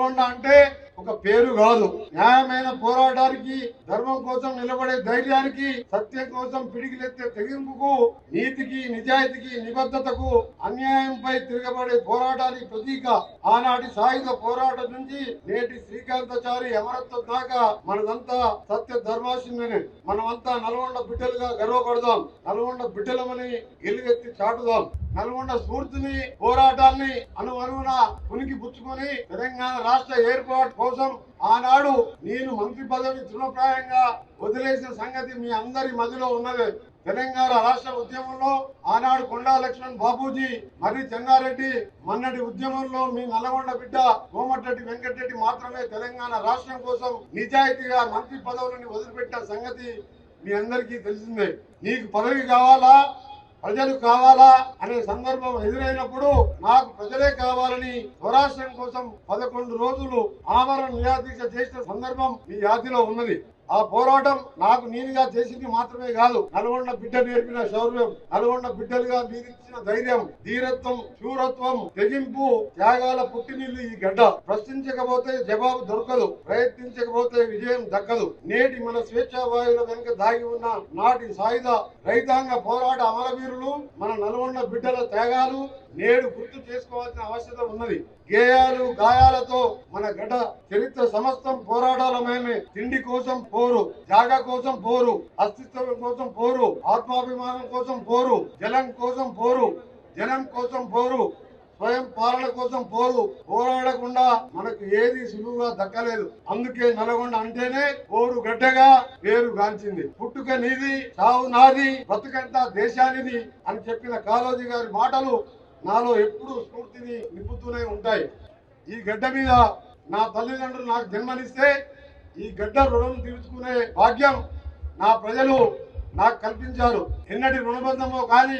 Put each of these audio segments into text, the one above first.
నల్గొండ అంటే ఒక పేరు కాదు, న్యాయమైన పోరాటానికి, ధర్మం కోసం నిలబడే ధైర్యానికి, సత్యం కోసం పిడికిలెత్తే తెగింపుకు, నీతికి, నిజాయితీకి, నిబద్ధతకు, అన్యాయంపై తిరగబడే పోరాటానికి ప్రతీక. ఆనాటి సాయుధ పోరాటం నుంచి నేటి శ్రీకాంతాచారి అమరత్వం దాకా మనదంతా సత్య ధర్మాశీలనే. మనమంతా నల్గొండ బిడ్డలుగా గర్వపడదాం, నల్గొండ బిడ్డలమని గెలుగెత్తి చాటుదాం. నల్గొండ స్ఫూర్తిని, పోరాటాన్ని అనువనున ఉనికి పుచ్చుకొని తెలంగాణ రాష్ట్ర ఏర్పాటు కోసం ఆనాడు నేను మంత్రి పదవిని తృణప్రాయంగా వదిలేసిన సంగతి మీ అందరి మధ్యలో ఉన్నది. తెలంగాణ రాష్ట్ర ఉద్యమంలో ఆనాడు కొండా లక్ష్మణ్ బాబూజీ, మరి చెన్నారెడ్డి, మొన్నటి ఉద్యమంలో మీ నల్గొండ బిడ్డ కోమటిరెడ్డి వెంకటరెడ్డి మాత్రమే తెలంగాణ రాష్ట్రం కోసం నిజాయితీగా మంత్రి పదవులను వదిలిపెట్టిన సంగతి మీ అందరికీ తెలిసిందే. నీకు పదవి కావాలా, ప్రజలు కావాలా అనే సందర్భం ఎదురైనప్పుడు నాకు ప్రజలే కావాలని స్వరాష్ట్రం కోసం 11 రోజులు ఆమరణ నిరాదీక్ష చేసిన సందర్భం మీ యాదిలో ఉన్నది. ఆ పోరాటం నాకు నేనుగా చేసింది మాత్రమే కాదు, నల్గొండ బిడ్డ నేర్పిన శౌర్యం, నల్గొండ బిడ్డలుగా మీరిచ్చిన ధైర్యం, ధీరత్వం, శూరత్వం, తెగింపు, త్యాగాల పుట్టినిల్లు ఈ గడ్డ. ప్రశ్నించకపోతే జవాబు దొరకదు, ప్రయత్నించకపోతే విజయం దక్కదు. నేటి మన స్వేచ్ఛావాయుల వెనుక దాగి ఉన్న నాటి సాయుధ రైతాంగ పోరాట అమరవీరులు, మన నల్గొండ బిడ్డల త్యాగాలు నేడు గుర్తు చేసుకోవాల్సిన అవసరం ఉన్నది. గేయాలు, గాయాలతో మన గడ్డ చరిత్ర సమస్తం పోరాటాలమే. తిండి కోసం పోరు, జాగా కోసం పోరు, అస్తిత్వం కోసం పోరు, ఆత్మాభిమానం కోసం పోరు, జలం కోసం పోరు, జనం కోసం పోరు, స్వయం పాలన కోసం పోరు. పోరాడకుండా మనకు ఏది సులువుగా దక్కలేదు. అందుకే నల్గొండ అంటేనే పోరు గడ్డగా పేరు గాంచింది. పుట్టుక నీది, చావు నాది, బతుకంతా దేశానిది అని చెప్పిన కాళోజీ గారి మాటలు నాలో ఎప్పుడూ స్ఫూర్తిని నింపుతూనే ఉంటాయి. ఈ గడ్డ మీద నా తల్లిదండ్రులు నాకు జన్మనిస్తే ఈ గడ్డ రుణం తీర్చుకునే భాగ్యం నా ప్రజలు నాకు కల్పించారు. ఎన్నటి రుణబంధమో కానీ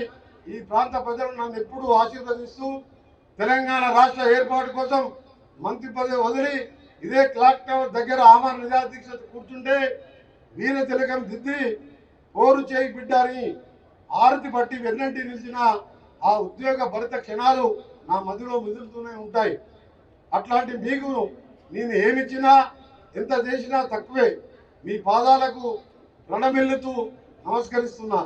ఈ ప్రాంత ప్రజలు నన్ను ఎప్పుడూ ఆశీర్వదిస్తూ తెలంగాణ రాష్ట్ర ఏర్పాటు కోసం మంత్రి పదవి వదిలి ఇదే క్లాక్ టవర్ దగ్గర ఆమరణ నిరాదీక్ష కూర్చుంటే వీర తిలకం దిద్ది పోరు చేయి బిడ్డ అని ఆరతి పట్టి వెన్నంటి నిలిచిన ఆ ఉద్యోగ భరిత క్షణాలు నా మధ్యలో మెదులుతూనే ఉంటాయి. అట్లాంటి మీకు నేను ఏమిచ్చినా, ఎంత చేసినా తక్కువే. మీ పాదాలకు రణమిల్లుతూ నమస్కరిస్తున్నా.